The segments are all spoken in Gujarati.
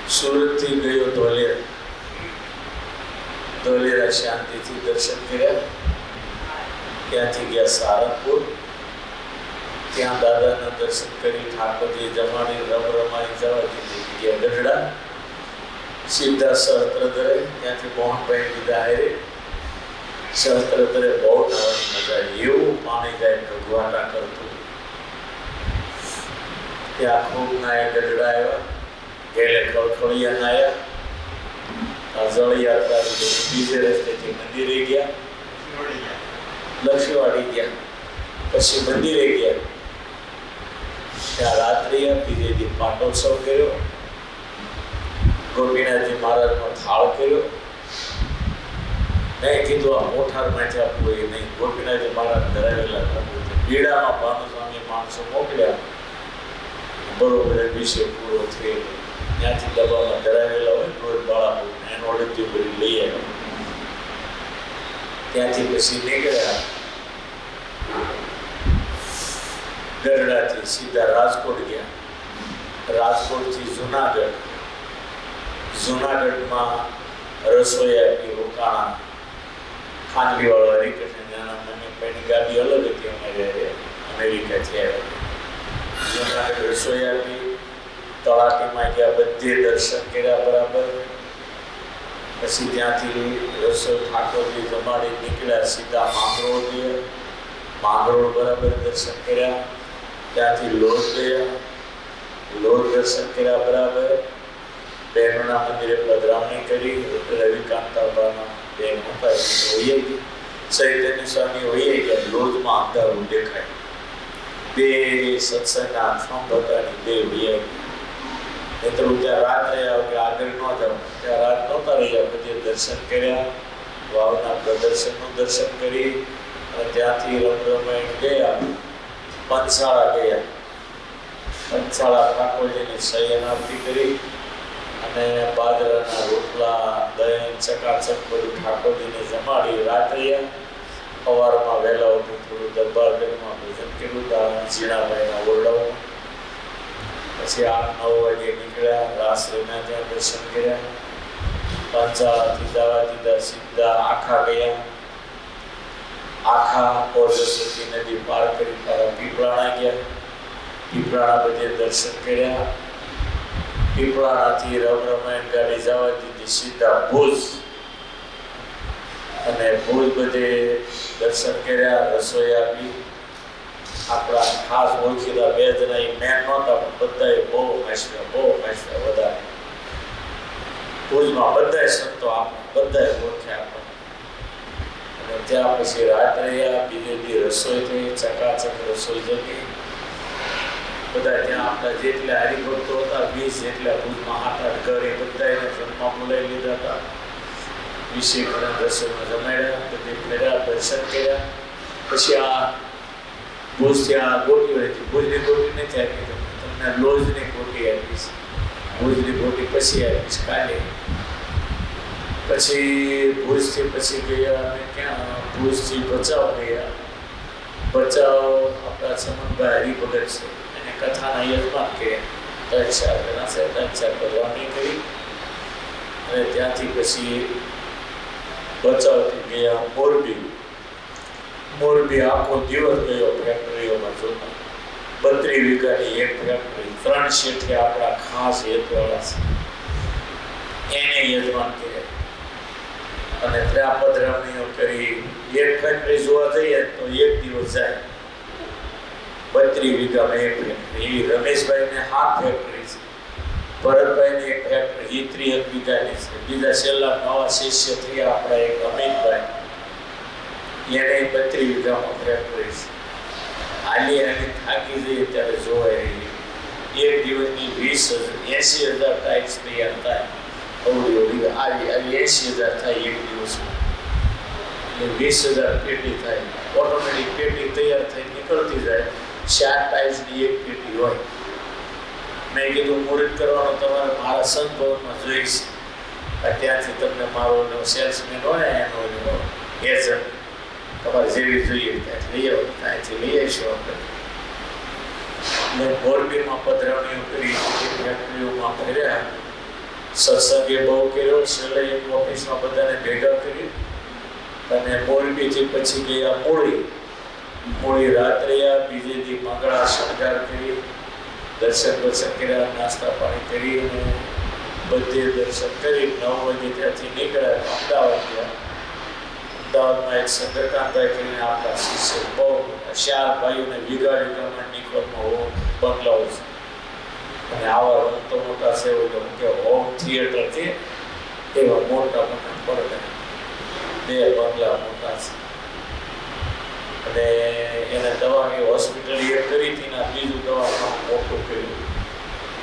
સુરતથી ગયો ધોલેરા. ધોલેરા શાંતિથી દર્શન કર્યા. ત્યાંથી ગયા સારંગપુર. ત્યાં દાદાના દર્શન કરી ઠાકોરજી જમાડી રમાઈ જવા દીધી. ગયા ગઢડા. સીધા સહસ્ત્રધરે. ત્યાંથી મોહનભાઈ લીધા હારે. સહસ્ત્રધરે બહુ નવાની મજા આવી. એવું પાણી જાય ભગવાના કરતું. ત્યાં ખૂબ નાયા ગઢડા આવ્યા. ગેલે ખળખળિયા નાયા. જળિયા બીજે રસ્તેથી મંદિરે ગયા. લક્ષ્મીવાડી ગયા. પછી મંદિરે ગયા. ત્યાં રાત્રિ બીજે દી પાટોત્સવ કર્યો. ગોપીનાથજી મહારાજનો થાળ કર્યો. મેં કીધું આ મોઠારમાંથી આપવું એ નહીં. ગોપીનાથજી મહારાજ ધરાવેલા પીડામાં ભાનુસ્વામી માણસો મોકલ્યા. બરોબર વિષય પૂરો થયેલો. ત્યાંથી ડબ્બામાં ધરાવેલા હોય રોજ બાળકો એનો અડધી ભરી લઈ આવ્યા. ત્યાંથી પછી નીકળ્યા ગઢડાથી સીધા રાજકોટ ગયા. રાજકોટથી જુનાગઢ. જુનાગઢમાં રસોઈ આપી રોકાણા. ખાંડલીવાળા હરિકૃષ્ણ નાના મમ્મી ગાડી અલગ હતી. અમારે અમેરિકાથી આવ્યા. જુનાગઢ રસોઈ આપી. તળાટીમાં ગયા. બધે દર્શન કર્યા બરાબર. પછી ત્યાંથી રસોઈ ઠાકોરજી જમાડી નીકળ્યા. સીધા માંગરોળ ગયા. માંગરોળ બરાબર દર્શન કર્યા. ત્યાંથી લોઢ ગયા. લોઢ દર્શન કર્યા બરાબર. બહેનોના મંદિરે પધરામણી કરી. રવિકાંતાબાના બેન હતા હોઈએ ગઈ. ચૈતન્ય સ્વામી હોઈએ ગયા. લોઢમાં અંધારું દેખાય. બે સત્સંગના આશ્રમ બતાવી બે હોઈએ. એટલું ત્યાં રાત રહ્યા કે આગળ ન જાઓ. ત્યાં રાત નહોતા રહ્યા. પછી દર્શન કર્યા. વાવના પ્રદર્શનનું દર્શન કરી અને ત્યાંથી રમરમાઈને ગયા. પંચશાળા ગયા. પંચશાળા ઠાકોરજીની શયન આરતી કરી અને બાજરાના રોટલા દહીં ચકાચક બધું ઠાકોરજીને જમાડી રાત રહ્યા. સવારમાં વહેલા ઉઠી થોડું દરબારગઢમાં ભોજન કર્યું. દાણા ઝીણાભાઈના ઓરડાઓમાં. પછી 8-9 વાગે નીકળ્યા. રાસલીના ત્યાં દર્શન કર્યા. પંચાળાથી જવા દીધા. સીધા આખા ગયા. આખા સરસ્વતી નદી પાર કરી પારા પીપળાણા ગયા. પીપળાણા બધે દર્શન કર્યા. પીપળાણાથી રમરમાઈને ગાડી જવા દીધી. સીધા ભુજ. અને ભુજ બધે દર્શન કર્યા. રસોઈ આપી. આપણા ખાસ ઓળખીતા 2 જણા એ મેન નહોતા પણ બધાએ બહુ હાસ્યા વધારે. ભુજમાં બધાએ સંતો બધાએ ઓળખ્યા આપણને. અને ત્યાં પછી રાત રહ્યા. બીજે દી રસોઈ થઈ. ચકાચક રસોઈ જમી. બધા ત્યાં આપણા જેટલા હરિભક્તો હતા 20 જેટલા ભુજમાં 8-8 ઘર એ બધાને જમવા બોલાવી લીધા હતા. 20 ઘણા રસોઈમાં જમાડ્યા. બધે ફેર્યા. દર્શન કર્યા. પછી આ ભુજ ત્યાં ગોટી હતી. ભુજની ગોટી નથી આપી. તમને લોજની ગોટી આપીશ. ભુજની ગોટી પછી આપીશ કાલે. પછી ભુજથી પછી ગયા અને ક્યાં ભુજથી ભચાઉ ગયા. ભચાઉ આપણા ચમનભાઈ હરિભગત છે. એને કથાના યજમાન કર્યા. 3-4 જણા છે. 3-4 પધરામણી કરી અને ત્યાંથી પછી ભચાઉથી ગયા મોરબી. મોરબી આખો દિવસ ગયો ફેક્ટરીઓમાં જોતા. 32 વીઘાની એક ફેક્ટરી. 3 શેઠે આપણા ખાસ હેતવાળા છે. એને યજમાન કર્યા અને ત્યાં પધરામણીઓ કરી. એક ફેક્ટરી જોવા જઈએ તો 1 દિવસ જાય. 32 વીઘામાં એક ફેક્ટરી. એવી રમેશભાઈને 7 ફેક્ટરી છે. ભરતભાઈને એક ફેક્ટરી. એ 30 વીઘાની છે. બીજા છેલ્લા નવા શિષ્ય થયા આપણા એક અમિતભાઈ. એને 32 વીઘામાં ફેક્ટરી છે. હાલી થાકી જઈએ ત્યારે જોવાય રહી. એક દિવસની 80,000 ટાઈપ્સ તૈયાર થાય. અવળી આવી 80,000 થાય એક દિવસમાં. એટલે 20,000 પેટી થાય. ઓટોમેટિક પેટી તૈયાર થઈ નીકળતી જાય. 4 ટાઈપ્સની એક પેટી હોય. મેં કીધું મુહૂર્ત કરવાનો તમારે મારા સંત ભવનમાં જોઈશ. ત્યાંથી તમને મારો સેલ્સમેન હોય એનો એજન્ટ તમારે જેવી જોઈએ ત્યાંથી લઈ આવો. ત્યાંથી લઈ આવીશું આપણે. મેં મોરબીમાં પધરામણીઓ કરી. ફેક્ટરીઓમાં ફર્યા. સત્સંગે બહુ કર્યો. છેલ્લે એક ઓફિસમાં બધાને ભેગા કરી અને મોરબીથી પછી ગયા મૂળી રાત્રે બીજે દી મંગળા શણગાર કરી, દર્શન કર્યા, નાસ્તા પાણી કરી અને બધે દર્શન કરી 9 વાગે ત્યાંથી નીકળ્યા. અમદાવાદ ગયા. અમદાવાદમાં એક ચંદ્રકાંતભાઈ કરીને આપણા શિષ્ય બહુ 4 ભાઈઓને વીઘામાં નિકોલમાં બંગલાઓ છે અને આવા રૂમ તો મોટા છે, એવું કે હોમ થિયેટર છે એવા મોટા પડે 2 બંગલા મોટા છે. અને એને દવાની હોસ્પિટલ એક કરી હતી ને બીજું દવાખાનું મોટું કર્યું.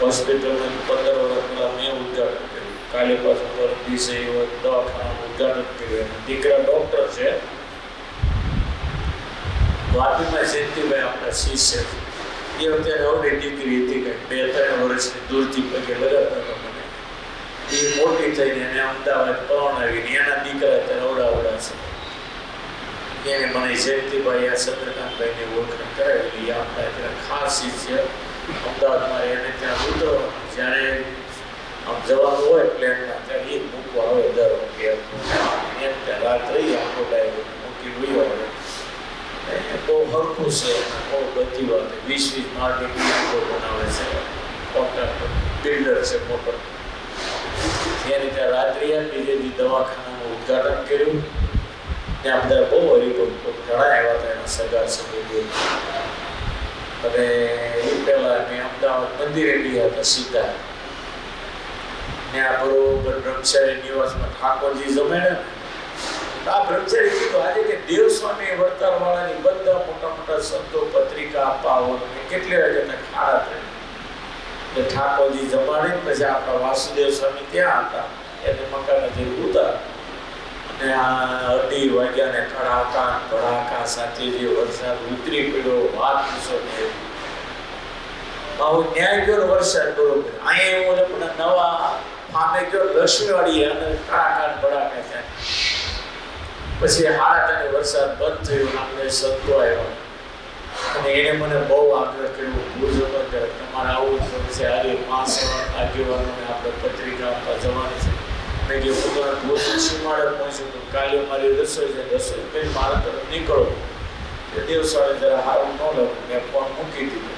હોસ્પિટલને 15 વર્ષ પહેલાં મેં ઉદ્ઘાટન કર્યું. કાલે પાછું પરમ દિવસે દવાખાનાનું ઉદ્ઘાટન કર્યું. દીકરા ડૉક્ટર છે. વાપીમાં જયંતિભાઈ આપણા શિષ્ય છે. એ વખતે અવળી દીકરી હતી કંઈક 2-3 વર્ષની દૂરથી પગે લગાડતા હતા મને. એ મોટી થઈને એને અમદાવાદ પરણાવીને એના દીકરા અત્યારે અવડા છે. એને મને જયંતિભાઈ આ ચંદ્રકાંતભાઈને ઓળખાણ કરાવેલી. આપણા ત્યાં ખાસ શિષ્ય અમદાવાદમાં એને ત્યાં ઉતરવાનું, જ્યારે આમ જવાનું હોય પ્લેનમાં ત્યારે એ મૂકવા આવે દર વખતે. એમ ત્યાં રાત રહી આખો ડાયરો મૂકી ગયો આવે. બહુ હરખું છે, બહુ બધી વાત 20-20 માળની બિલ્ડિંગો બનાવે છે. કોન્ટ્રાક્ટર બિલ્ડર છે મોટો. એની ત્યાં રાત્રિ બીજે દી દવાખાનાનું ઉદ્ઘાટન કર્યું. ત્યાં બધા બહુ હરિભક્તો ઘણા આવ્યા હતા, એના સગા સંબંધીઓ. અને એ પહેલાં મેં અમદાવાદ મંદિરે ગયા હતા સીધા. ત્યાં બરોબર બ્રહ્મચારી નિવાસમાં ઠાકોરજી જમાડ્યા ને. આ બ્રહ્મચારી કીધું આજે કે દેવસ્વામી વર્તારવાળાની બધા મોટા સંતો પત્રિકા આપવા આવો. કેટલી વાગે ખાડા થઈ એટલે ઠાકોરજી જમાડીને પછી આપણા વાસુદેવ સ્વામી ત્યાં હતા. એને મકાને જઈ ઉતાર અને આ 2:30 વાગ્યાને કડાકા ભડાકા સાથે જે વરસાદ ઉતરી પડ્યો વાત પૂછો ને. આવું ન્યાય ગયો વરસાદ બરોબર. અહીંયા એવું પણ નવા ફામે ગયો લક્ષ્મીવાડી અને કડાકા ભડાકા થાય. પછી 8:30 વરસાદ બંધ થયો. આપણે સંતો આવ્યા અને એને મને બહુ આગ્રહ કર્યો ભૂજોનો કે તમારે આવું છે. આજે 5 આગેવાનોને આપણે પત્રિકા આપવા જવાની છે. મેં જે પોતાના ભૂજ સીમાડે પહોંચ્યું તો કાલે મારી રસોઈ છે, રસોઈ કરી મારા તરફ નીકળો. એ દિવસવાળે જરા સારું ન લાગ્યું, મેં ફોન મૂકી દીધો.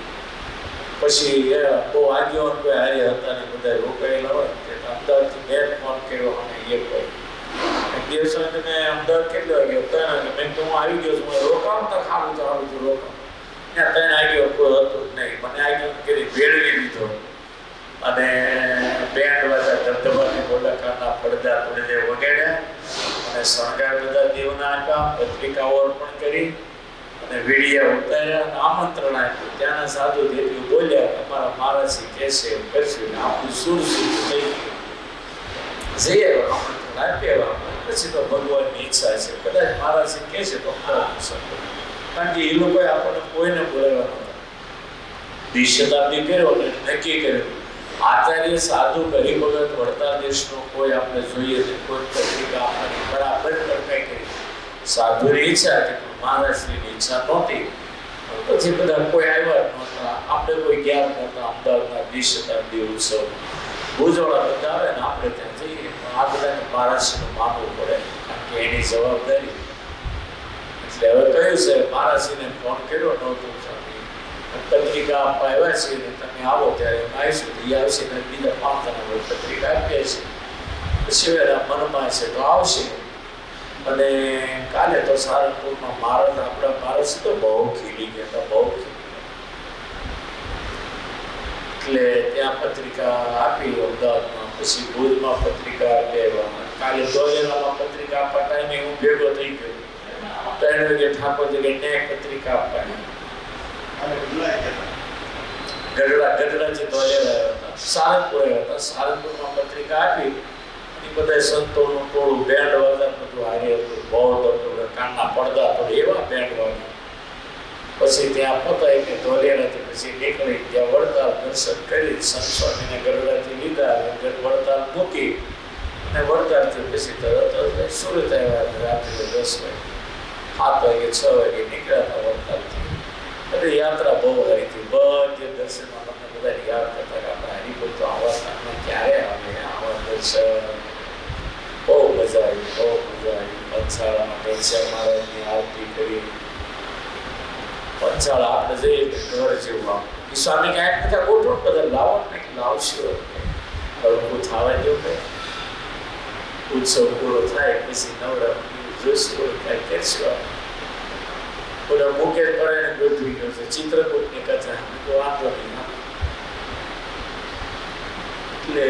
પછી બહુ આગેવાન કોઈ હારે હતા ને બધા રોકાયેલા હોય એટલે અમદાવાદથી મેં ફોન કર્યો અને એ કોઈ દિવસો મેં અમદાવાદ કેટલો વાગ્યો 3 વાગે. મેં તો હું આવી ગયો છું, રોકાવું તો સારું તો રોકાવું. ત્યાં 3 આગેવાન કોઈ હતું જ નહીં. મને આગેવાન કરી ભેળવી દીધો અને બેન્ડ વાજા ધબધબાની ગોલાકારના પડદા વગાડ્યા અને શણગાર બધા દેવના આપ્યા, પત્રિકાઓ અર્પણ કરી અને વીડિયા ઉતાર્યા, આમંત્રણ આપ્યું. ત્યાંના સાધુ દેવી બોલ્યા તમારા મહારાજજી કહેશે એમ કરશું. આપણું સુર થઈ ગયું. જઈએ આમંત્રણ આપ્યા. પછી તો ભગવાનની ઈચ્છા છે, કદાચ મહારાજજી કહેશે તો કારણ કે એ લોકોએ આપણને કોઈને બોલાવ્યા નહોતા. 20 શતાબ્દી કર્યો અને નક્કી કર્યું આચાર્ય સાધુ હરિભગત વડતાલ દેશનો કોઈ આપણે જોઈએ નહીં. કોઈ પત્રિકા આપવાની બરાબર કડકાઈ કરી. સાધુની ઈચ્છા હતી પણ મહારાજની ઈચ્છા નહોતી. પછી બધા કોઈ આવ્યા નહોતા, આપણે કોઈ ગયા નહોતા. અમદાવાદના 20 શતાબ્દી ઉત્સવ ભુજવાળા બધા આવે ને આપણે ત્યાં જઈએ. આ બધાને મહારાજનું માનવું પડે કારણ કે એની જવાબદારી. એટલે હવે કહ્યું છે મહારાજને ફોન કર્યો નહોતું પત્રિકા આપવા આવ્યા છીએ ને તમે આવો ત્યારે આવીશું. એ આવશે ને બીજા 5 જણા પત્રિકા આપીએ છીએ. પછી મનમાં છે તો આવશે. અને કાલે તો સારંગપુરમાં મહારાજ આપણા મહારાજ તો બહુ ખીલી ગયા હતા, બહુ એટલે ત્યાં પત્રિકા આપી અમદાવાદમાં. પછી ભુજમાં પત્રિકા આપી. કાલે ધોલેરામાં પત્રિકા આપવા ટાઈમે હું ભેગો થઈ ગયો. 3 વાગે ઠાકોરજી ન્યાય પત્રિકા આપવાની ગઢડાથી ધોલેરા હતા, સારંગપુર હતા. સારંગપુરમાં પત્રિકા આપી. બધા સંતોનું ટોળું બેન્ડ વાજા બધું હારે હતું. બહુ હતું કાનના પડદા પડે એવા બેન્ડ વાજા. પછી ત્યાં પતાવીને ધોલેરાથી પછી નીકળી ત્યાં વડતાલ દર્શન કરી સંત સ્વામીને ગઢડાથી લીધા, વડતાલ મૂકી અને વડતાલથી પછી તરત સુરત આવ્યા. રાત્રે 10 વાગે 7 વાગે 6 વાગે નીકળ્યા હતા વડતાલથી. એટલે યાત્રા બહુ સારી હતી. બધે દર્શનમાં તમને બધા યાદ કરતા કે આપણા હરિભક્તો આવા સ્થાનમાં ક્યારે આવે, આવા પંચા મહારાજની આરતી કરી. પંચાળ આપણે જઈએ ઘર જેવું આમ એ સ્વામી કાંઈક બધા ગોઠવો બધા લાવો કંઈક લાવશો હળવું થવા દો કંઈ ઉત્સવ પૂરો થાય પછી નવરાત્રી જોઈશું કાંઈ કરશું. બધા મુકેશ પરાયણે ગોઠવી ગયો છે ચિત્રકૂટની કથા વાંધો નહીં. એટલે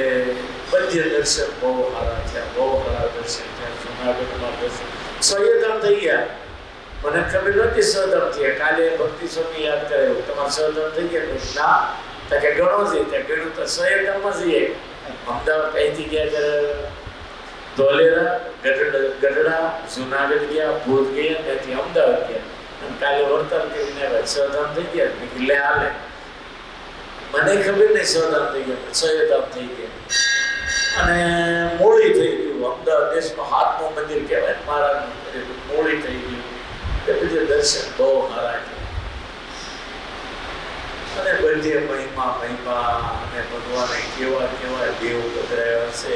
બધે દર્શન બહુ સારા થયા, બહુ સારા દર્શન થયા. જુનાગઢમાં દર્શન સહ્યધામ થઈ ગયા. મને ખબર નથી સહધામ થયા. કાલે ભક્તિ સ્વામી યાદ કરાયું તમારે સહધામ થઈ ગયા ના તો કે ગણો છે ત્યાં ગણું તો સહ્યધામમાં જઈએ. અમદાવાદ અહીંથી ગયા ત્યારે ધોલેરા ગઢડા જુનાગઢ ગયા ભૂત ગયા ત્યાંથી અમદાવાદ ગયા અને કાલે વડતાલ કરીને સહધામ થઈ ગયા. એટલે હાલે મને ખબર નહીં સહધામ થઈ ગયા સહ્યધામ થઈ ગયા અને મોડી થઈ ગયું. અમદાવાદ દેશમાં હાથનું મંદિર કહેવાય મહારાજનું મોડી થઈ ગયું. એ બધે દર્શન બહુ સારા અને બધે મહિમા અને ભગવાને કેવા કેવા દેવ પધરાયા છે.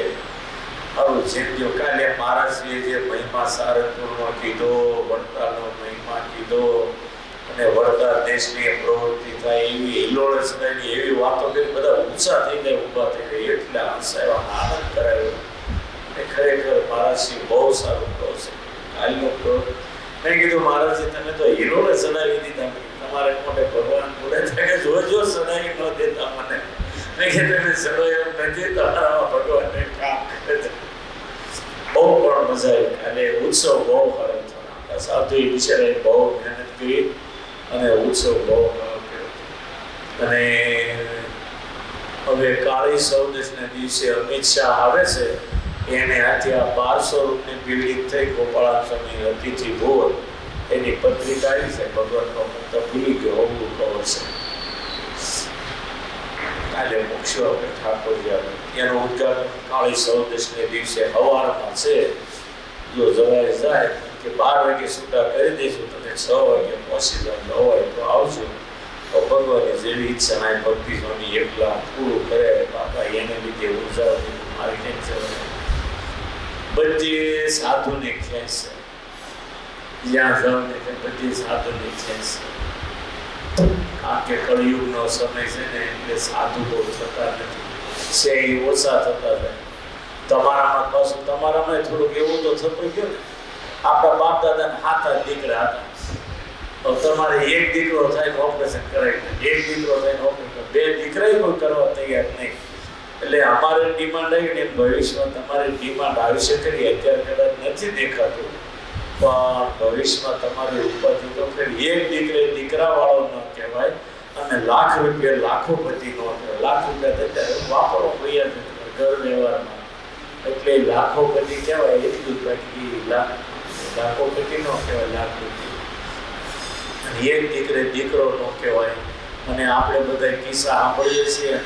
આવું જેમ જો કાલે મહારાજશ્રીએ જે મહિમા સારંગપુરનો કીધો, વડતાલનો મહિમા કીધો અને વડતાલ દેશની પ્રવૃત્તિ થાય એવી હિલોળ સદાયની એવી વાતો કરી બધા ઉત્સાહ થઈ ગયા, ઊભા થઈ ગયા. એટલા હસાવ્યા, આનંદ કરાયો અને ખરેખર મહારાજશ્રી બહુ સારું કહો છે. હાલનો કહો મેં કીધું મહારાજજી તમે તો હિલોળે સડાવી દીધા, તમારે મોટે ભગવાન બોલે કે જોજો સડાવી ન દેતા મને. મેં કીધું તમે સડો એમ નથી, તમારામાં ભગવાનને કામ કરે છે. બહુ પણ મજા આવી. અને ઉત્સવ બહુ સારો થયો. સાધુ એ બિચારાએ બહુ મહેનત કરી અને ઉત્સવ બહુ સારો કર્યો. અને હવે કાળી ચૌદશના દિવસે અમિત શાહ આવે છે. એને હાથે આ 1200 રૂપિયાની બિલ્ડિંગ થઈ ગોપાળા સ્વામી અતિથિ ભોજ એની પત્રિકા આવી છે. ભગવાનનો મુક્ત ભૂલી ગયો હોવું ખબર છે. કાલે મોક્ષો આપણે ઠાકોરજી આવે એનું ઉદ્ઘાટન કાળી ચૌદશને દિવસે સવારમાં છે. જો જવાય જાય કે 12 વાગે છૂટા કરી દઈશું તમે 6 વાગે પહોંચી જાઓ હોય તો આવજો. તો ભગવાનની જેવી ઈચ્છા ના ભક્તિ સ્વામી એકલા પૂરું કરે બાપા એને લીધે ઉર્જા મારી કેમ છે બધી સાધુની ખેંચ છે. જ્યાં જાઓ ને ત્યાં બધી સાધુની ખેંચ છે. કારણ કે કળિયુગનો સમય છે ને એટલે સાધુ બહુ થતા નથી છે એ ઓછા થતા જાય. તમારામાં પાછું તમારામાં થોડુંક એવું તો થતું ગયું ને. આપણા બાપ દાદાના 7 દીકરા હતા. તો તમારે એક દીકરો થાય ઓપરેશન કરાવી દે, એક દીકરો થાય ઓપરેશન, 2 દીકરા કોઈ કરવા તૈયાર નહીં. એટલે અમારે ડિમાન્ડ આવી ને ભવિષ્યમાં તમારી ડિમાન્ડ આવી શકે. અત્યારે કદાચ નથી દેખાતું પણ ભવિષ્યમાં તમારી ઉપાધિ તો ફરી એક દીકરા વાળો ન કહેવાય અને લાખ રૂપિયા લાખોપતિ નો કહેવાય. લાખ રૂપિયા અત્યારે વાપરો વૈયા ઘર વ્યવહારમાં એટલે લાખોપતિ કહેવાય. એટલું જ બાકી લાખોપતિ નો કહેવાય લાખ રૂપિયા. અને એક દીકરો નો કહેવાય. અને આપણે બધા કિસ્સા સાંભળીએ છીએ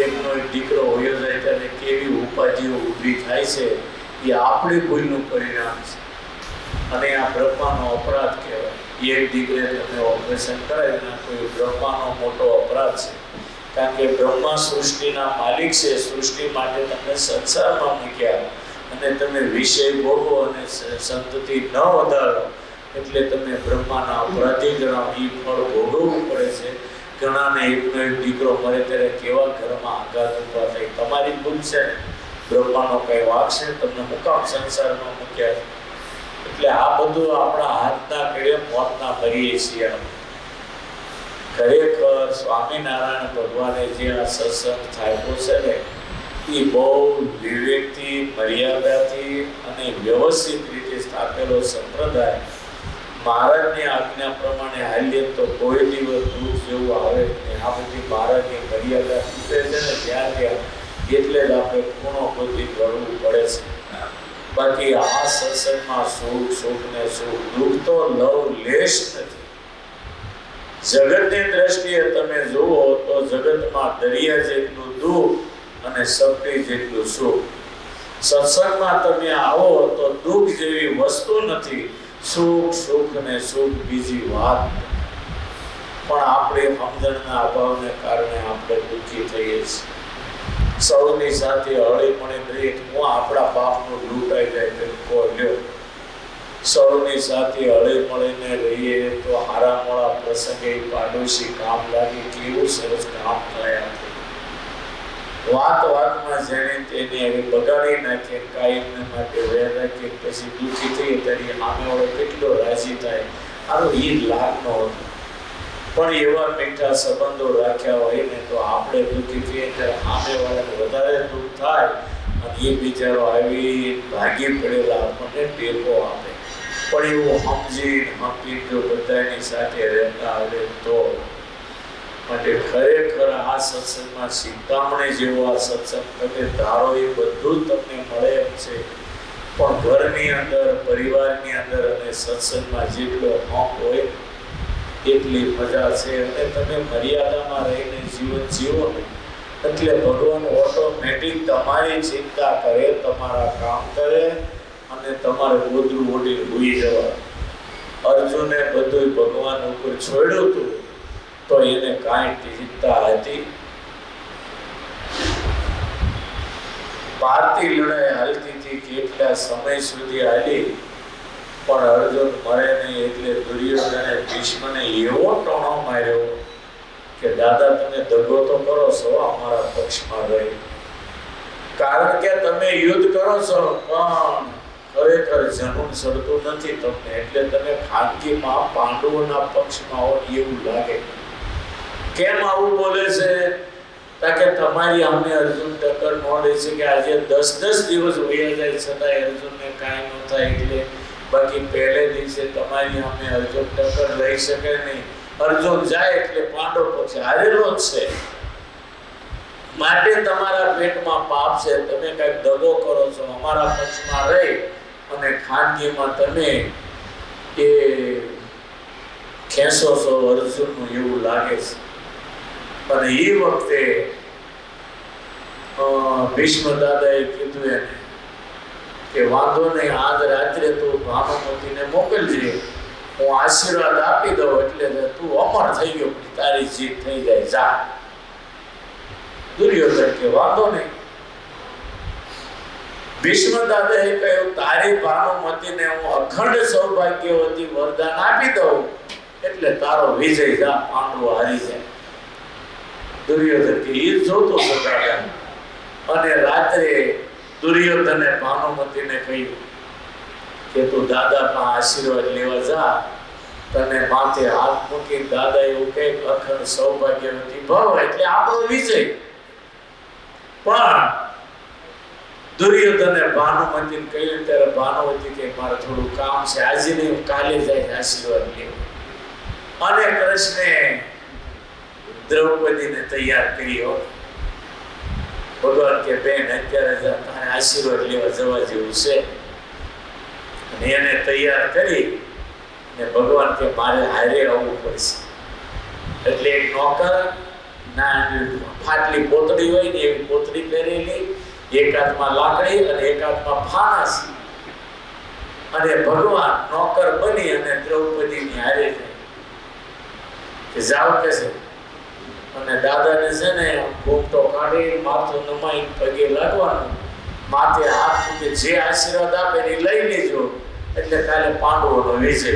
એકનો એક દીકરો હોયો જાય ત્યારે કેવી ઉપાધિઓ ઊભી થાય છે. એ આપણી ભૂલનું પરિણામ છે અને આ બ્રહ્માનો અપરાધ કહેવાય. એક દીકરે તમે ઓપરેશન કરાવી નાખો એ બ્રહ્માનો મોટો અપરાધ છે. કારણ કે બ્રહ્મા સૃષ્ટિના માલિક છે. સૃષ્ટિ માટે તમને સંસારમાં મૂક્યા અને તમે વિષય ભોગવો અને સંતતિ ન વધારો એટલે તમે બ્રહ્માના અપરાધી ગણાવો. એ ફળ ભોગવવું પડે છે. ઘણાને એકનો એક દીકરો મળે ત્યારે કેવા ઘરમાં આઘાત ઊભા થાય. તમારી ભૂલ છે ને, બ્રહ્માનો કઈ વાક છે? તમને મુકામ સંસારમાં મૂક્યા. એટલે આ બધું આપણા હાથના કડે મોતના મરીએ છીએ. ખરેખર સ્વામિનારાયણ ભગવાને જે આ સત્સંગ થાયકો છે ને એ બહુ વિવેકથી, મર્યાદાથી અને વ્યવસ્થિત રીતે સ્થાપેલો સંપ્રદાય. મહારાજની આજ્ઞા પ્રમાણે હાલીએ તો કોઈ દિવસ દુઃખ જેવું આવે ને. આ બધી મહારાજની મર્યાદા તૂટે છે ને ત્યાં એટલે જ આપણે ખૂણો બધી કરવું પડે છે. બાકી આ સત્સંગમાં સુખ ને સુખ, દુઃખ તો લેશ નથી. જગતની દ્રષ્ટિએ તમે જુઓ તો જગતમાં દરિયા જેટલું દુઃખ અને સપની જેટલું સુખ. સત્સંગમાં તમે આવો તો દુઃખ જેવી વસ્તુ નથી. સુખ ને સુખ બીજી વાત. પણ આપણે સમજણના અભાવને કારણે આપણે દુઃખી થઈએ છીએ. સૌની સાથે હળી મળી રહીએ હું આપણા પાપનું લૂંટાઈ જાય તો લ્યો સૌની સાથે હળી મળીને રહીએ તો હારા મોળા પ્રસંગે પાડોશી કામ લાગે, કેવું સરસ કામ થાય. વાત વાતમાં જેને તેને હવે બગાડી નાખે, કાયમ માટે વેર રાખે, પછી દુઃખી થઈ ત્યારે સામેવાળો કેટલો રાજી થાય. આનો એ લાભ નો હતો. પણ એવા મીઠા સંબંધો રાખ્યા હોય ને તો આપણે દુઃખી થઈએ ત્યારે સામેવાળાને વધારે દુઃખ થાય અને એ બિચારો આવી ભાગી પડેલા આપણને ટેકો આપે. પણ એવું સમજી જો બધાની સાથે રહેતા આવે તો માટે ખરેખર આ સત્સંગમાં શિખામણી જેવો આ સત્સંગ તમે ધારો એ બધું જ તમને મળે એમ છે. પણ ઘરની અંદર, પરિવારની અંદર અને સત્સંગમાં જેટલો હક હોય એટલી મજા છે. અને તમે મર્યાદામાં રહીને જીવન જીવો ને એટલે ભગવાન ઓટોમેટિક તમારી ચિંતા કરે, તમારા કામ કરે અને તમારે ગોદડું ઓઢી ભૂઈ જવા. અર્જુને બધું ભગવાન ઉપર છોડ્યું હતું તો એને કાંઈ ચિંતા હતી. ભારતી લડાઈ હાલતી હતી, કેટલા સમય સુધી હાલી, પણ અર્જુન મરે નહીં એટલે દુર્યોધને ભીષ્મને એવો ટોણો માર્યો કે દાદા તમે દગો તો કરો છો અમારા પક્ષમાં રહી, કારણ કે તમે યુદ્ધ કરો છો પણ ખરેખર જનૂન સડતું નથી તમને, એટલે તમે ખાનગીમાં પાંડવોના પક્ષમાં હો એવું લાગે. કેમ આવું બોલે છે? તાકે તમારી અમને અર્જુન ટક્કર ન લે છે કે આજે 10-10 દિવસ વયા જાય છતાં અર્જુનને કાંઈ ન થાય એટલે, બાકી પહેલે દિવસે તમારી અમને અર્જુન ટક્કર લઈ શકે નહીં. અર્જુન જાય એટલે પાંડવ પક્ષ હારેલો જ છે. માટે તમારા પેટમાં પાપ છે, તમે કઈક દગો કરો છો, અમારા પક્ષમાં રહી અને ખાનગીમાં તમે એ ખેંચો છો અર્જુનનું એવું લાગે છે. અને એ વખતે ભીષ્મ દાદાએ કીધું એને કે વાંધો નહીં, આજ રાત્રે તું ભાનુમતીને મોકલજે, હું આશીર્વાદ આપી દઉં એટલે તું અમર થઈ ગયો, તારી જીત થઈ જાય, જા. દુર્યોધન કે વાંધો નહીં. ભીષ્મ દાદાએ કહ્યું તારી ભાનુમતીને હું અખંડ સૌભાગ્યવતી વરદાન આપી દઉં એટલે તારો વિજય, જા, પાંડવો હારી જાય. દુર્યોધન કે એ જોતો સદાયા. અને રાત્રે દુર્યોધને ભાનુમતીને કહ્યું કે તું દાદા પાસે આશીર્વાદ લેવા જા, તને માથે હાથ મૂકી દાદા એવું કહે અખંડ સૌભાગ્યવતી ભવ એટલે આપણો વિજય. પણ દુર્યોધને ભાનુમતીને કહ્યું ત્યારે ભાનુમતી કે મારે થોડું કામ છે, આજે નહીં કાલે જાય આશીર્વાદ લેવા. અને કૃષ્ણે દ્રૌપદીને તૈયાર કરી હો. ભગવાન કે બેન અત્યારે તારે આશીર્વાદ લેવા જવા જેવું છે. અને એને તૈયાર કરી ને ભગવાન કે મારે હારે આવવું પડશે. એટલે એક નોકર ના ફાટલી પોતડી હોય ને એવી પોતડી પહેરેલી, એક હાથમાં લાકડી અને એક હાથમાં ફાનસ, અને ભગવાન નોકર બની અને દ્રૌપદીની હારે કે જાવ કે છે. અને દાદાને છે ને ઘૂમટો કાઢી માથું નમાઈ પગે લાગવાનું, માથે હાથ મૂકી જે આશીર્વાદ આપે એ લઈ લેજો એટલે કાલે પાંડવોનો વિજય.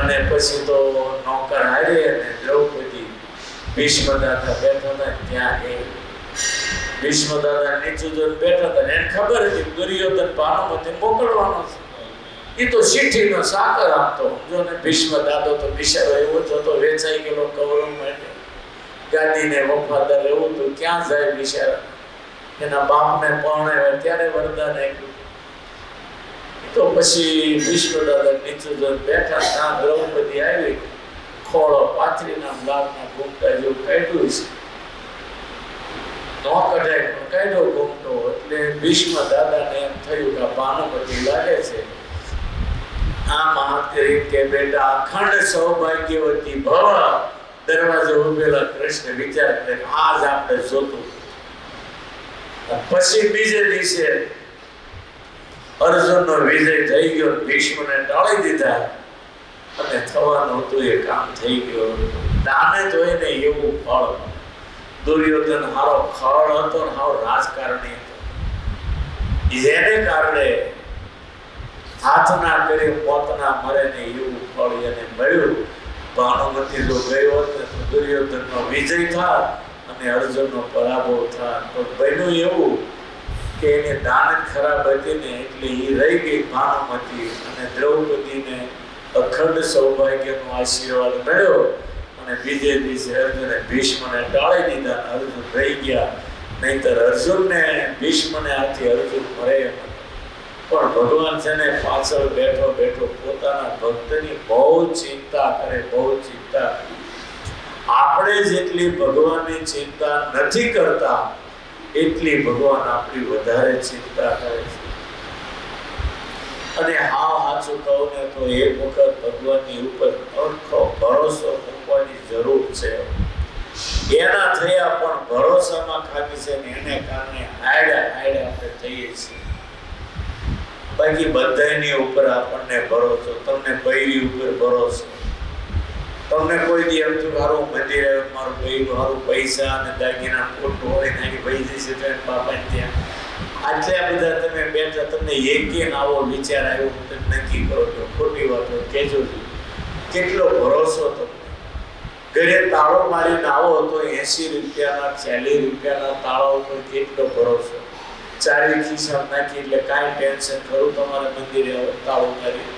અને પછી તો નોકર હારે અને દ્રૌપદી ભીષ્મ દાદા બેઠા હતા ત્યાં એ ભીષ્મ દાદા નીચું જોઈને બેઠા હતા. એને ખબર હતી દુર્યોધન ભાનુમતી મોકલવાનો છે. એ તો શીઠીનો સાકર આપતો. જો ને ભીષ્મ દાદો તો બિચારો એવો જ હતો, વેચાઈ ગયેલો કૌરવ માટે, ગાદીને વફાદાર એવું તો ક્યાં જાય બિચારા. એના બાપને પરણાવ્યા ત્યારે વરદાન આપ્યું. તો પછી ભીષ્મ દાદા નીચું જોઈને બેઠા, ત્યાં દ્રૌપદી આવી, ખોળો પાથરીના લાલના ઘૂમટા જેવું કાઢ્યું છે, ન કઢાય કાઢ્યો ઘૂમટો. એટલે ભીષ્મ દાદાને એમ થયું કે ભાનુમતી લાગે છે. આમ હાથ કરી કે બેટા અખંડ સૌભાગ્યવતી ભવ. દરવાજે ઉભેલા કૃષ્ણ વિચાર કરે આજ આપણે જોતું. પછી બીજે દિવસે અર્જુનનો વિજય થઈ ગયો, ભીષ્મને ટાળી દીધા અને થવાનું હતું એ કામ થઈ ગયો. દાને જોઈ ને એવું ફળ. દુર્યોધન હારો ખળ હતો ને હારો રાજકારણી હતો. જેને કારણે હાથના કરે પોતના મરે ને એવું ફળ એને મળ્યું. ભાનુમતી જો ગયો હોત ને તો દુર્યોધનનો વિજય થાય અને અર્જુનનો પરાભવ થાય. પણ બન્યું એવું કે એને દાન ખરાબ હતી ને એટલે એ રહી ગઈ ભાનુમતી, અને દ્રૌપદીને અખંડ સૌભાગ્યનો આશીર્વાદ મળ્યો. અને બીજે દિવસે અર્જુને ભીષ્મને ટાળી દીધા, અર્જુન રહી ગયા. નહીતર અર્જુનને ભીષ્મને આથી અર્જુન મરે એમ. પણ ભગવાન છે ને પાછળ બેઠો બેઠો પોતાના ભક્તની બહુ ચિંતા કરે, બહુ ચિંતા. આપણે જેટલી ભગવાનની ચિંતા નથી કરતા એટલી ભગવાન આપણી વધારે ચિંતા કરે છે. અને હા સાચું કહું ને તો એક વખત ભગવાનની ઉપર અરખો ભરોસો મૂકવાની જરૂર છે. એના થયા પણ ભરોસામાં ખામી છે ને એને કારણે હાડે આપણે થઈએ છીએ. બાકી બધાની ઉપર આપણને ભરોસો. તમને બૈરી ઉપર ભરોસો. તમને કોઈ દી એમ થયું મારું મંદિર મારું બૈરું મારું પૈસા અને દાગીના ખોટું હોય નાખી ભાઈ જશે તો બાપા ત્યાં આટલા બધા તમે બેઠા, તમને એકે આવો વિચાર આવ્યો તમે નક્કી કરો છો ખોટી વાતો કહેજો. કેટલો ભરોસો તમને. ઘરે તાળો મારીને આવો તો 80 રૂપિયાના 40 રૂપિયાના તાળા ઉપર કેટલો ભરોસો. 40 ખિસ્સા નાખી એટલે કાંઈ ટેન્શન ખરું તમારે મંદિરે તાળો મારી.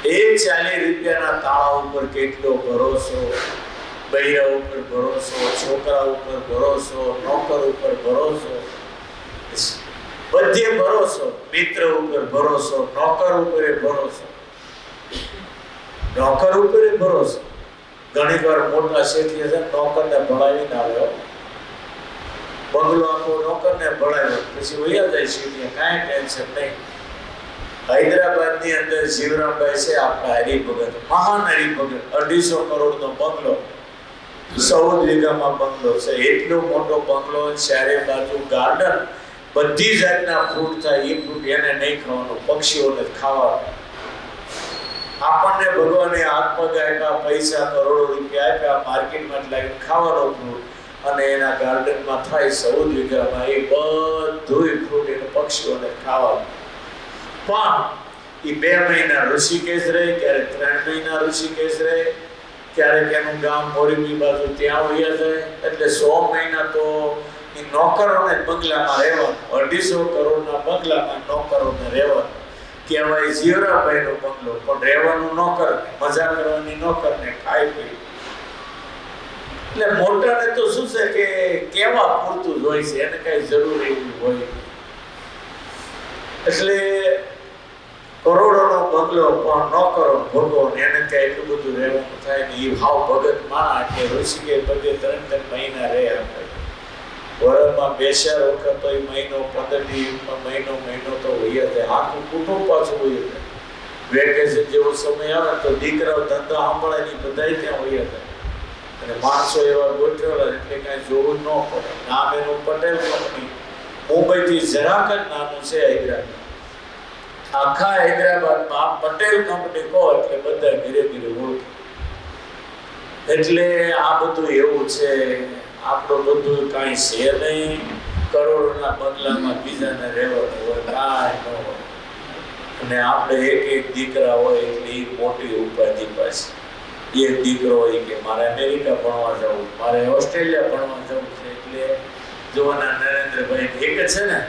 એ 40 રૂપિયાના તાળા ઉપર કેટલો ભરોસો. બૈરા ઉપર ભરોસો, છોકરા ઉપર ભરોસો, નોકર ઉપર ભરોસો, બધે ભરોસો. મિત્ર ઉપર ભરોસો, નોકર ઉપર ભરોસો, નોકર ઉપર ભરોસો. ઘણી વાર મોટા શેઠી છે નોકરને ભણાવીને આવ્યો, બંગલો આખો નોકરને ભણાવ્યો, પછી વયા જાય શેઠિયા, કાંઈ ટેન્શન નહીં. હૈદરાબાદની અંદર જીવરામભાઈ છે આપણા હરિભગત, મહાન હરિભગત. 250 કરોડનો બંગલો, 14 વીઘામાં બંગલો છે. એટલો મોટો બંગલો, ચારે બાજુ ગાર્ડન, બધી જાતના ફ્રૂટ થાય. એ ફ્રૂટ એને નહીં ખાવાનું, પક્ષીઓને ખાવાનું. આપણને ભગવાને હાથ પગ આપ્યા, પૈસા કરોડો રૂપિયા આપ્યા, માર્કેટમાં લાવીને ખાવાનો ફ્રૂટ, અને એના ગાર્ડનમાં થાય 14 વીઘામાં એ બધું ફ્રૂટ એને પક્ષીઓને ખાવાનું. પણ એ 2 મહિના ઋષિકેશ રહે, ક્યારેક 3 મહિના ઋષિકેશ રહે, ક્યારેક એનું ગામ મોરબી બાજુ ત્યાં વયા જાય. એટલે 100 મહિના તો એ નોકરોને બંગલામાં રહેવાનું. 250 કરોડના બંગલામાં નોકરોને રહેવાનું. કહેવાય જીવરાભાઈનો બંગલો, પણ રહેવાનું નોકર, મજા કરવાની નોકરને, ખાઈ પી. એટલે મોટાને તો શું છે કે કેવા પૂરતું જ હોય છે, એને કઈ જરૂર એવી હોય. એટલે કરોડોનો બંગલો પણ નોકરો ભોગવો, એને કઈ એટલું બધું રહેવાનું થાય ને. એ ભાવ ભગત માં એટલે ઋષિકેશ બધે 3 મહિના રહે. આપણે વરમાં 2-4 વખત તો એ મહિનો 15 મહિનો તો વહી જાય. આખું કુટુંબ પાછું વહી જાય. વેકેશન જેવો સમય આવે તો દીકરાઓ ધંધા સાંભળે ને બધા ત્યાં વહી જાય. અને માણસો એવા ગોઠવેલા એટલે કાંઈ જોવું ન પડે. નામ એનું પટેલ કંપની, મુંબઈથી જરાક જ નાનું છે હૈદરાબાદ. આખા હૈદરાબાદમાં પટેલ કંપની કહો એટલે બધા ધીરે ધીરે ઓળખે. એટલે આ બધું એવું છે. આપણું બધું કાંઈ છે નહીં. કરોડોના બંગલામાં બીજાને રહેવાનું હોય, કાંઈ ન હોય. અને આપણે એક દીકરા હોય એટલે એ મોટી ઉપાધિ પાછી. એક દીકરો હોય કે મારે અમેરિકા ભણવા જવું, મારે ઓસ્ટ્રેલિયા ભણવા જવું છે. એટલે જોવાના નરેન્દ્રભાઈ એક છે ને,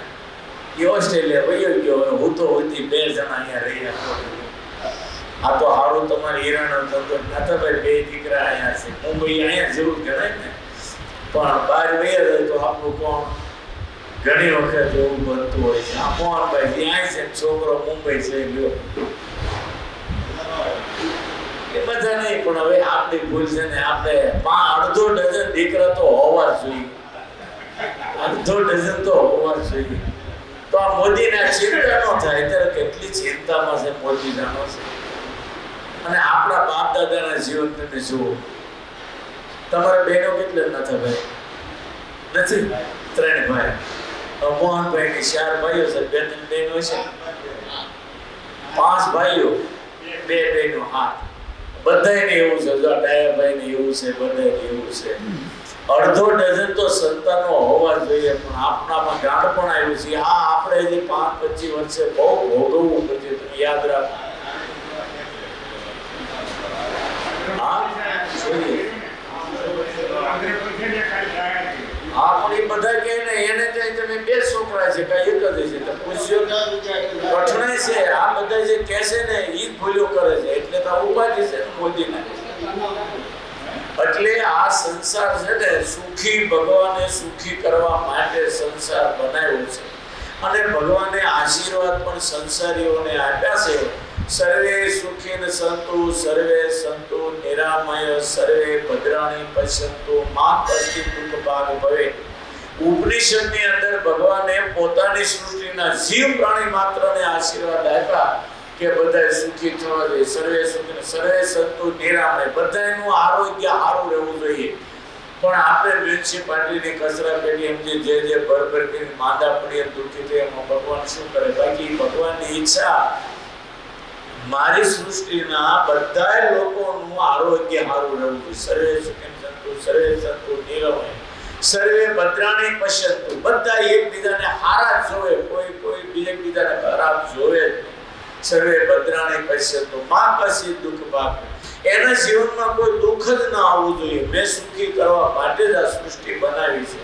એ ઓસ્ટ્રેલિયા વયો ગયો. હું તો હતી 2 જણા અહીંયા રહ્યા. આ તો સારું તમારે હિરાણો ધંધો નાથાભાઈ 2 દીકરા અહીંયા છે. મુંબઈ અહીંયા જરૂર ગણાય ને, પણ બહાર વયા જાય તો આપણું કોણ ઘણી વખત એવું બનતું હોય છે. આ મોહનભાઈ ત્યાં છે, છોકરો મુંબઈ છે ગયો. એ બધા નહીં, પણ હવે આપણી ભૂલ છે ને. આપણે 1/2 ડઝન દીકરા તો હોવા જોઈએ, 1/2 ડઝન તો હોવા જોઈએ. તો આ મોદીને ચિંતા ન થાય. ત્યારે કેટલી ચિંતામાં છે મોદી, જાણો છે. અને આપણા બાપ દાદાના જીવન તમે જુઓ. તમારા બહેનો કેટલા નથી ભાઈ? નથી, 3 ભાઈ. મોહનભાઈ ની 4 ભાઈઓ છે, 2-3 બહેનો છે. 5 ભાઈઓ, 2 બહેનો. હા, બધાને એવું છે. જો ડાયાભાઈ ને એવું છે, બધાને એવું છે. 1/2 ડઝન તો સંતાનો હોવા જોઈએ. પણ આપણામાં ગાંડ પણ આવ્યું છે. આ આપણે જે 5-25 વર્ષે બહુ ભોગવવું પડશે. તમે યાદ રાખો. હા જોઈએ. આપણી બધા કે ને એને ત્યાં તમે બે છોકરા છે કઈ એક જ છે તો પૂછ્યો કઠણાઈ છે. આ બધા જે કહે છે ને ઈ ભૂલો કરે છે એટલે તો ઉપાધિ છે મોદીને. એટલે આ સંસાર છે ને સુખી, ભગવાને સુખી કરવા માટે સંસાર બનાવ્યો છે અને ભગવાને આશીર્વાદ પણ સંસારીઓને આપ્યા છે. સર્વે સુખીન સંતુ સર્વે સંતુ નિરામય સર્વે ભદ્રાણી પશ્યંતુ મા કશ્ચિત દુઃખ ભાગ ભવે. ઉપનિષદની અંદર ભગવાને પોતાની સૃષ્ટિના જીવ પ્રાણી માત્રને આશીર્વાદ આપ્યા કે બધા સુખી થવા જોઈએ. સર્વે સુખી સર્વે સંતુ નિરામય, બધાનું આરોગ્ય સારું રહેવું જોઈએ. પણ આપણે મ્યુનિસિપાલિટીની કચરા પેટી એમથી જે ભરભર કરીને માંદા પડીએ દુઃખી થઈએ એમાં ભગવાન શું કરે? બાકી ભગવાનની ઈચ્છા મારી સૃષ્ટિના બધા લોકોનું આરોગ્ય સારું રહેવું જોઈએ. સર્વે સુખી સંતુ સર્વે સંતુ નિરામય સર્વે ભદ્રાણી પશ્યંતુ, બધા એકબીજાને સારા જોવે, કોઈ એકબીજાને ખરાબ જોવે જ નહીં. સર્વે ભદ્રાણી પશ્યંતુ મા કશ્ચિત દુઃખ ભાગ. એના જીવનમાં કોઈ દુઃખ જ ના આવવું જોઈએ. મેં સુખી કરવા માટે જ આ સૃષ્ટિ બનાવી છે.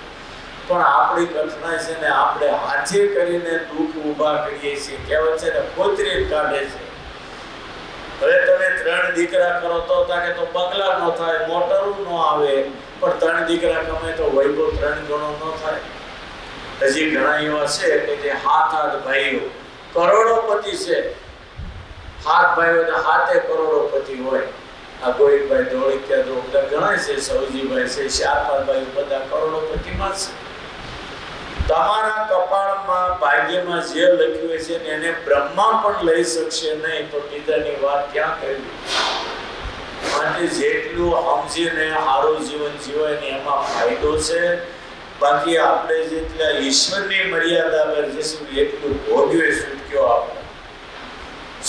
પણ આપણી કલ્પના છે ને આપણે હાથે કરીને દુઃખ ઊભા કરીએ છીએ. કહેવત છે ને ખોતરી કાઢે છે. હવે તમે 3 દીકરા કરો તો તાકે તો બંગલા નો થાય, મોટરું નો આવે, પણ 3 દીકરા કમે તો વૈભવ 3 ગણો નો થાય. હજી ઘણા એવા છે કે જે હાથ ભાઈઓ કરોડોપતિ છે. હાથ ભાઈઓ તો 7 કરોડોપતિ હોય. આ ગોવિંદભાઈ ધોળકિયા તો બધા ઘણા છે, સૌજીભાઈ છે, 4-5 ભાઈઓ બધા કરોડોપતિમાં છે. તમારા કપાળમાં ભાગ્યમાં જે લખ્યું છે ને એને બ્રહ્મા પણ લઈ શકશે નહીં, તો બીજાની વાત ક્યાં કરવી? માટે જેટલું સમજીને સારું જીવન જીવાય ને એમાં ફાયદો છે. બાકી આપણે જેટલા ઈશ્વરની મર્યાદા પર જઈશું એટલું ભોગવે છૂટક્યો. આપણે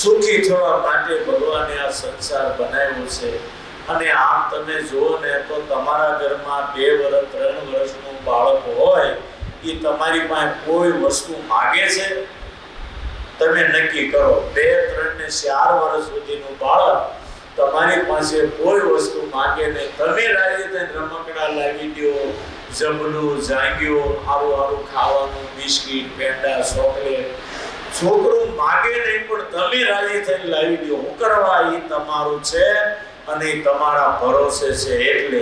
સુખી થવા માટે ભગવાને આ સંસાર બનાવ્યો છે. અને આમ તમે જુઓ ને તો તમારા ઘરમાં 2 વર્ષ 3 વર્ષનું બાળક હોય, એ તમારી પાસે કોઈ વસ્તુ માગે છે? તમે નક્કી કરો. 2, 3 ને 4 વર્ષ સુધીનું બાળક તમારી પાસે કોઈ વસ્તુ માગે નહીં. તમે રાજી થઈને રમકડા લાવી દો, જબલું જાંગ્યો, સારું ખાવાનું, બિસ્કિટ, પેંડા, ચોકલેટ. છોકરું માગે નહીં પણ તમે રાજી થઈને લાવી દો. હું કરવા? એ તમારું છે અને એ તમારા ભરોસે છે. એટલે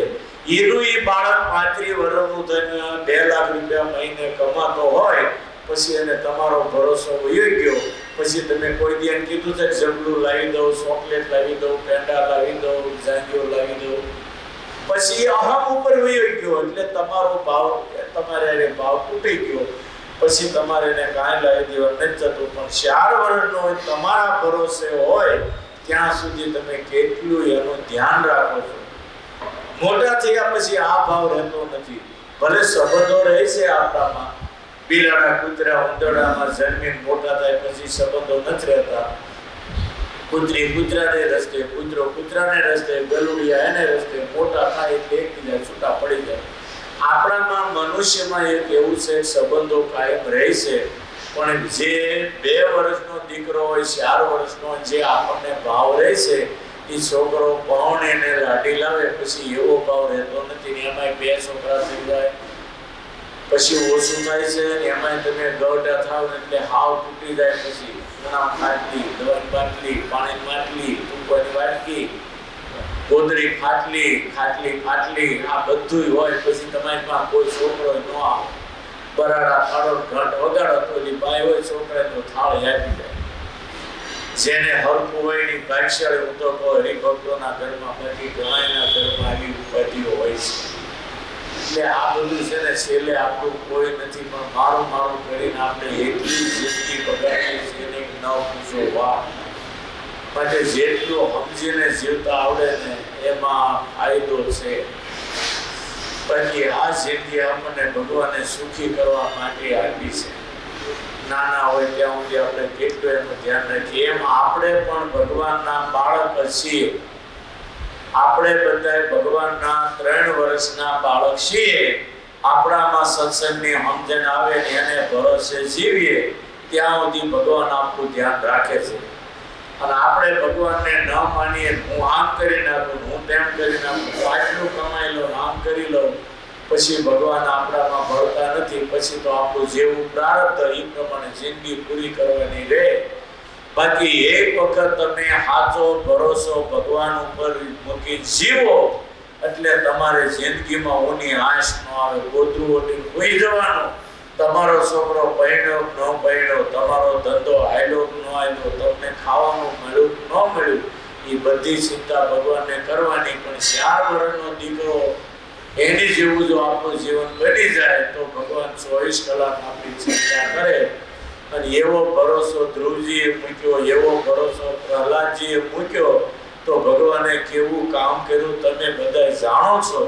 એનું એ બાળક 35 વર્ષનું થઈને 2 લાખ રૂપિયા મહિને કમાતો હોય, પછી એને તમારો ભરોસો વયો ગયો. પછી તમે કોઈ દી કીધું છે જબલું લાવી દઉં, ચોકલેટ લાવી દઉં, પેંડા લાવી દઉં, જાંગીઓ લાવી દઉં, પછી અહમ ઉપર વયો ગયો. એટલે તમારો ભાવ તમારે ભાવ તૂટી ગયો. પછી તમારે એને કાંઈ લાવી દેવા નથી જતું. પણ 4 વર્ષનો હોય તમારા ભરોસે હોય ત્યાં સુધી તમે કેટલું એનું ધ્યાન રાખો છો. મોટા થયા પછી આ ભાવ રહેતો નથી. ભલે સંબંધો રહે છે આપણામાં, બિલાડા કૂતરા ઉંદરડામાં જન્મીને મોટા થાય પછી સંબંધો નથી રહેતા. કૂતરી કૂતરાને રસ્તે, કૂતરો કૂતરાને રસ્તે, ગલુડિયા એને રસ્તે, મોટા થાય એટલે એકબીજા છૂટા પડી જાય. આપણામાં મનુષ્યમાં એક એવું છે સંબંધો કાયમ રહે છે. પણ જે 2 વર્ષનો દીકરો હોય, 4 વર્ષનો, જે આપણને ભાવ રહે છે, એ છોકરો પરણીને લાડી લાવે પછી એવો ભાવ રહેતો નથી. એમાંય 2 છોકરા થઈ જાય પછી ઓછું થાય છે. એમાંય તમે ગવડા થાવ એટલે હાવ તૂટી જાય. પછી ઘણા ફાટલી, દવાની બાટલી, પાણીની માટલી, ટૂંકવાની વાટકી, ગોદડી ફાટલી, ખાટલી ફાટલી, આ બધું હોય. પછી તમારી પાસે કોઈ છોકરો ન આવે, બરાડા ફાડો ઘંટ વગાડો તો એ બાઈ હોય છોકરાનો થાળી આપી જાય. જેને હરખું હોય એની ભાગ્યશાળી. હું તો કહું હરિભક્તોના ઘરમાં બાકી ઘણાના ઘરમાં આવી ઉપાધિઓ હોય છે. એટલે આ બધું છે ને છેલ્લે આપણું કોઈ નથી, પણ મારું કરીને આપણે એટલી જિંદગી બગાડીએ છીએ ને ન પૂછો વાત. માટે જેટલું સમજીને જીવતા આવડે ને એમાં ફાયદો છે. બાકી આ જિંદગી આપણને ભગવાને સુખી કરવા માટે આપી છે. નાના હોય ત્યાં સુધી આપણે કેટલું એનું ધ્યાન રાખીએ. એમ આપણે પણ ભગવાનના બાળક છીએ. આપણે બધા ભગવાનના 3 વર્ષના બાળક છીએ. આપણામાં સત્સંગની સમજણ આવે ને એને ભરોસે જીવીએ ત્યાં સુધી ભગવાન આપણું ધ્યાન રાખે છે. અને આપણે ભગવાનને ન માનીએ, હું આમ કરી નાખું, હું તેમ કરી નાખું, આટલું કમાઈ લઉં, આમ કરી લઉં, પછી ભગવાન આપણામાં ભળતા નથી. પછી તો આપણું જેવું પ્રારબ્ધ એ પ્રમાણે જિંદગી પૂરી કરવાની રહે. બાકી એક વખત તમે સાચો ભરોસો ભગવાન ઉપર મૂકી જીવો એટલે તમારે જિંદગીમાં ઊની આંચ ન આવે. ગોદરું ઓઢી સૂઈ જવાનું. તમારો છોકરો પરણ્યો ન પરણ્યો, તમારો ધંધો હાલ્યો ન હાલ્યો, તમને ખાવાનું મળ્યું ન મળ્યું, એ બધી ચિંતા ભગવાનને કરવાની. પણ 4 વર્ષનો દીકરો એની જેવું જો આપણું જીવન બની જાય તો ભગવાન 24 કલાક આપણી ચિંતા કરે. અને એવો ભરોસો ધ્રુવજીએ મૂક્યો, એવો ભરોસો પ્રહલાદજીએ મૂક્યો તો ભગવાને કેવું કામ કર્યું તમે બધા જાણો છો.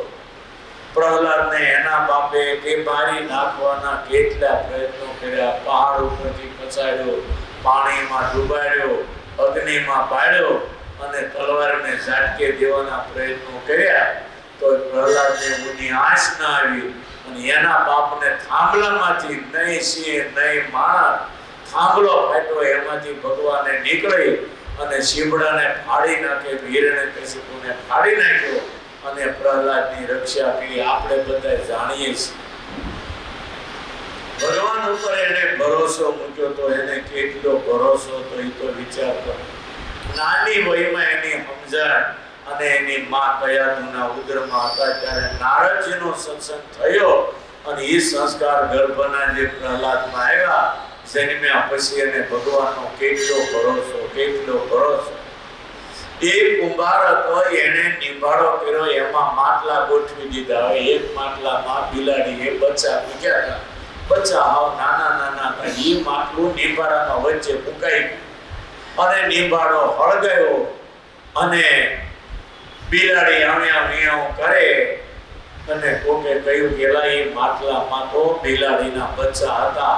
પ્રહલાદને એના બાપે કે મારી નાખવાના કેટલા પ્રયત્નો કર્યા. પહાડ ઉપરથી પછાડ્યો, પાણીમાં ડૂબાડ્યો, અગ્નિમાં પાડ્યો અને તલવારને ઝાટકે દેવાના પ્રયત્નો કર્યા તો પ્રહલાદને ઊની આંચ ના આવી. અને એના બાપને થાંભલામાંથી નહીં સિંહ નહીં માણસ, થાંભલો ફાટ્યો, એમાંથી ભગવાને નીકળી અને શીબડાને ફાડી નાખે, હિરણ્યકશિપુને ફાડી નાખ્યો અને પ્રહલાદની રક્ષા કરી. આપણે બધા જાણીએ છીએ ભગવાન ઉપર એને ભરોસો મૂક્યો તો એને કેટલો ભરોસો તો એ તો વિચાર કરો. નાની વયમાં એની સમજણ અને એની માં કયાધુના ઉદરમાં હતા ત્યારે નારદજીનો સત્સંગ થયો અને એ સંસ્કાર ગર્ભના જે પ્રહલાદમાં આવ્યા. જન્મ્યા પછી એને ભગવાનનો કેટલો ભરોસો, કેટલો ભરોસો. એક કુંભાર હતો, એને નિભાડો કર્યો, એમાં માટલા ગોઠવી દીધા. હવે એક માટલામાં બિલાડી એ બચ્ચા મૂક્યા હતા. બચ્ચા હાવ નાના નાના હતા. એ માટલું નિભાડામાં વચ્ચે મુકાઈ અને નિભાડો હળગાયો અને બિલાડી આમ્યા કરે અને કોકે કહ્યું કે એ માટલામાં તો બિલાડીના બચ્ચા હતા.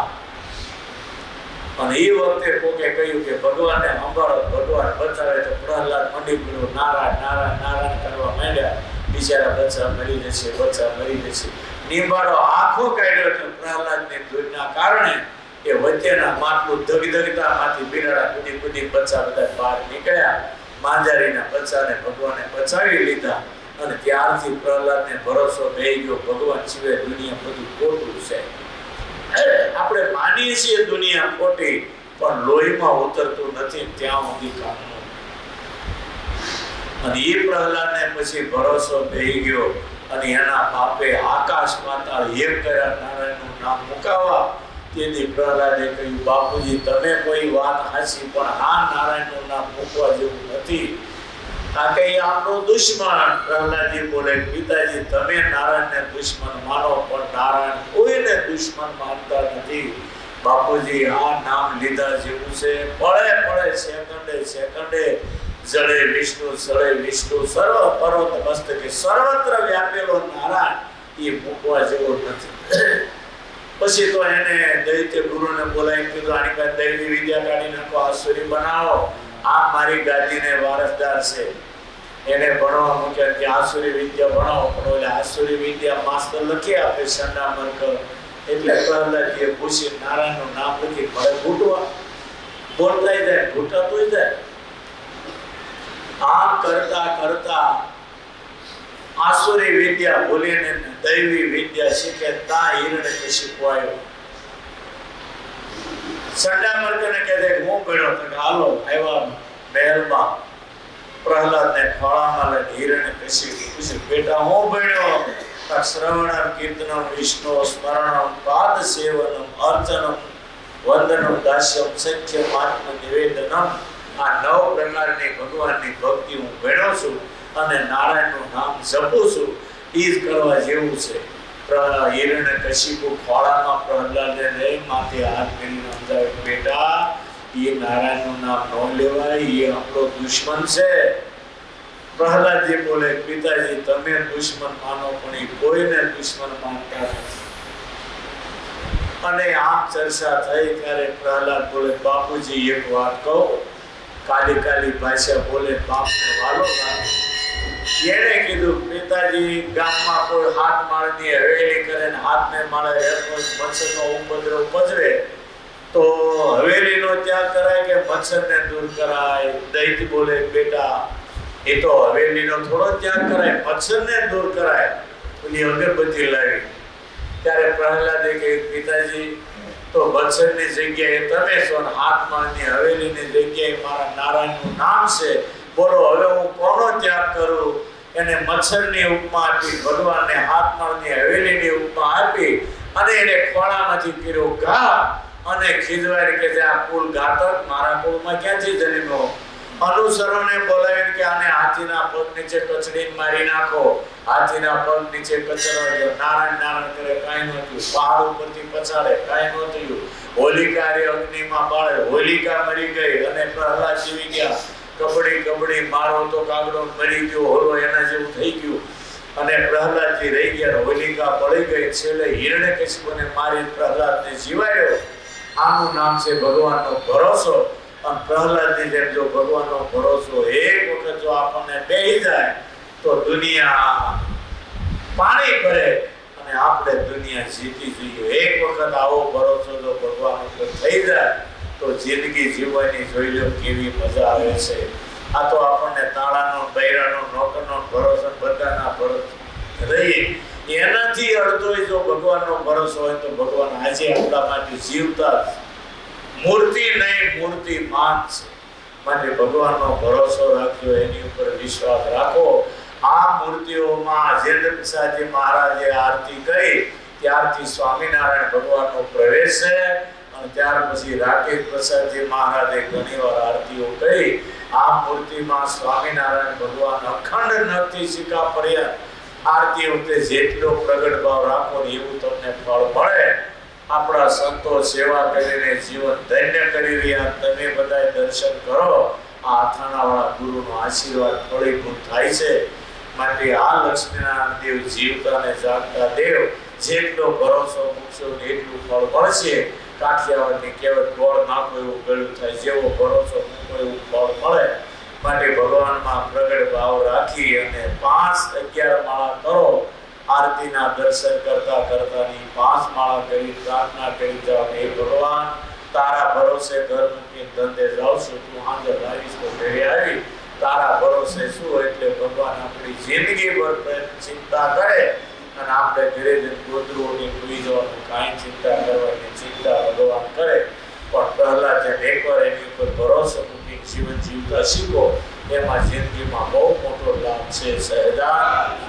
અને એ વખતે કોકે કહ્યું કે ભગવાનને સંભાળો, ભગવાન બચાવે. તો પ્રહલાદ મંડી પડ્યો, નારાયણ નારાયણ નારાયણ કરવા માંડ્યા. બિચારા બચ્ચા મરી જશે, બચ્ચા મરી જશે. નિંબાળો આંખો કાઢ્યો તો પ્રહલાદની ધૂળના કારણે એ વચ્ચેના માટલું ધગધગતામાંથી બિલાડા કૂદી કૂદી બચ્ચા બધા બહાર નીકળ્યા. માંજારીના બચ્ચાને ભગવાને બચાવી લીધા અને ત્યારથી પ્રહલાદને ભરોસો થઈ ગયો ભગવાન સિવાય દુનિયા બધું ખોટું છે. આપણે માનીએ છીએ દુનિયા ખોટી, પણ લોહીમાં ઉતરતું નથી ત્યાં સુધી કામનું. અને એ પ્રહલાદને પછી ભરોસો થઈ ગયો અને એના બાપે આકાશ પાતાળ એક કર્યા નારાયણનું નામ મુકાવા. તેથી પ્રહલાદે કહ્યું, બાપુજી તમે કોઈ વાત હાચી, પણ આ નારાયણનું નામ મૂકવા જેવું નથી. આ કે આપણો દુશ્મન. પ્રહલાદજી બોલે, પિતાજી તમે નારાયણને દુશ્મન માનો, પણ નારાયણ કોઈને દુશ્મન માનતા નથી. બાપુજી આ નામ લીધા જેવું છે. પળે પળે સેકન્ડે સેકન્ડે જળે વિષ્ણુ સળે વિષ્ણુ સર્વ પર્વત મસ્તકે સર્વત્ર વ્યાપેલો નારાયણ એ મૂકવા જેવો નથી. પછી તો એને દૈત્ય ગુરુને બોલાવી કીધું, આની પાસે દૈવી વિદ્યા કાઢી નાખો, આસુરી બનાવો, આ મારી ગાદીને વારસદાર છે. એને ભણવા મૂક્યા કે આસુરી વિદ્યા ભણાવો. પણ ઓલે આસુરી વિદ્યા માસ્ટર લખી આપે સંડામર્ક. એટલે પ્રહલાદજીએ પૂછી નારાયણનું નામ લખી મળે ઘૂંટવા બોલતા જાય, ઘૂંટાતું જાય. આમ કરતા કરતા આસુરી વિદ્યા ભૂલીને દૈવી વિદ્યા શીખે. તા હિરણ્યકશિપુ આવ્યો. સંડામર્કને કહે છે હું ભણ્યો તો હાલો આવ્યા મહેલમાં. પ્રહલાદને ખોળામાં લઈને હિરણ્યકશિપુ પૂછે, બેટા હું ભણ્યો? શ્રવણમ કીર્તનમ વિષ્ણુ સ્મરણમ પાદ સેવનમ અર્ચનમ વંદનમ દાસ્યમ સખ્યમ આત્મ નિવેદનમ. આ 9 પ્રકારની ભગવાનની ભક્તિ હું ભણ્યો છું અને નારાયણનું નામ જપું છું. એ જ કરવા જેવું છે. હિરણ્યકશિપુ ખોળામાં પ્રહલાદને લઈ માથે હાથ ફેરીને સમજાવે, બેટા એ નારાયણનું નામ ન લેવાય, એ આપણો દુશ્મન છે. પ્રહલાદજી બોલે, પિતાજી તમે દુશ્મન માનો, પણ એ કોઈને દુશ્મન માનતા નથી. અને આમ ચર્ચા થઈ ત્યારે પ્રહલાદ બોલે, બાપુજી એક વાત કહું. કાલી કાલી ભાષા બોલે, બાપને વાલો લાગે. એને કીધું, પિતાજી ગામમાં કોઈ હાથ માળની હવેલી કરે ને હાથને માળે મચ્છરનો ઉપદ્રવ પજવે તો હવેલીનો ત્યાગ કરાય કે મચ્છરને દૂર કરાય? દૈત્ય બોલે બેટા એ તો હવેલીનો થોડો ત્યાગ કરાય, મચ્છરને દૂર કરાય. ઓલી અગરબત્તી લાવી ત્યારે પ્રહલાદે કે પિતાજી તો મચ્છરની જગ્યાએ તમે છો, હાથમાંની હવેલીની જગ્યાએ મારા નારાયણનું નામ છે, બોલો હવે હું કોનો ત્યાગ કરું? એને મચ્છરની ઉપમા આપી, ભગવાનને હાથમાંની હવેલીની ઉપમા આપી અને એને ખોળામાંથી કર્યો ઘા અને ખીજવાય કે આ કુલ ઘાતક મારા કુળમાં ક્યાંથી જન્મ્યો? અનુસરોને બોલાવીને કે આને હાથીના પગ નીચે કચડીને મારી નાખો. હાથીના પગ નીચે કચડાવ્યો, નારાયણ નારાયણ કરે, કાંઈ ન થયું. પહાડ ઉપરથી પછાડે, કાંઈ ન થયું. હોલિકા રે અગ્નિમાં બાળે, હોલિકા મરી ગઈ અને પ્રહલાદ જીવી ગયા. કબડી કબડી મારો તો કાગડો મરી ગયો, હોલો એના જેવું થઈ ગયું અને પ્રહલાદજી રહી ગયા. હોલિકા બળી ગઈ, છેલ્લે હિરણ્યકશિપુને મારી પ્રહલાદને જીવાયો. આનું નામ છે ભગવાનનો ભરોસો. અને પ્રહલાદની જેમ જો ભગવાનનો ભરોસો એક વખત જો આપણને બેહી જાય તો દુનિયા પાણી ભરે અને આપણે દુનિયા જીતી જઈએ. એક વખત આવો ભરોસો જો ભગવાન ઉપર થઈ જાય તો જિંદગી જીવવાની જોઈ લો કેવી મજા આવે છે. આ તો આપણને તાળાનો, બૈરાનો, નોકરનો ભરોસો, બધાના ભરોસો રહીએ. એનાથી અડધો જો ભગવાનનો ભરોસો હોય તો ભગવાન આજે આપણા માટે જીવતા મૂર્તિ નહીં, મૂર્તિમાન છે. માટે ભગવાનનો ભરોસો રાખજો, એની ઉપર વિશ્વાસ રાખો. આ મૂર્તિઓમાં જેન્દ્ર પ્રસાદજી મહારાજે આરતી કરી ત્યારથી સ્વામિનારાયણ ભગવાનનો પ્રવેશ છે અને ત્યાર પછી રાકેશ પ્રસાદજી મહારાજે ઘણીવાર આરતીઓ કરી. આ મૂર્તિમાં સ્વામિનારાયણ ભગવાન અખંડ નખથી શિખા પર્યંત આરતી વખતે જેટલો પ્રગટ ભાવ રાખો ને એવું તમને ફળ મળે. આપણા સંતો સેવા કરીને જીવન ધન્ય કરી રહ્યા, તમે બધા દર્શન કરો. આ અથાણાવાળા ગુરુનો આશીર્વાદ ફળીભૂત થાય છે. માટે આ લક્ષ્મીનારાયણ દેવ જીવતા અને જાગતા દેવ, જેટલો ભરોસો મૂકશો ને એટલું ફળ મળશે. કાઠિયાવાડની કહેવત ગોળ નાખો એવું ગળ્યું થાય, જેવો ભરોસો મૂકો એવું ફળ મળે. માટે ભગવાનમાં પ્રગટ ભાવ રાખી અને 5-11 માળા કરો. આરતીના દર્શન કરતા કરતાની 5 માળા કરી પ્રાર્થના કરી જાઓ, હે ભગવાન તારા ભરોસે ઘર મૂકીને ધંધે જાઉં છું, તું હાજર લાવીશ તો ઘરે આવી. તારા ભરોસે શું એટલે ભગવાન આપણી જિંદગી ભર ચિંતા કરે અને આપણે ઘરે જઈને ગોદરુઓની ભૂલી જવાનું, કાંઈ ચિંતા કરવાની ચિંતા ભગવાન કરે. પણ પ્રહલાદ જેમ એકવાર એની ઉપર ભરોસો મૂકી જીવન જીવતા શીખો, એમાં જિંદગીમાં બહુ મોટો લાભ છે. સહજાનંદ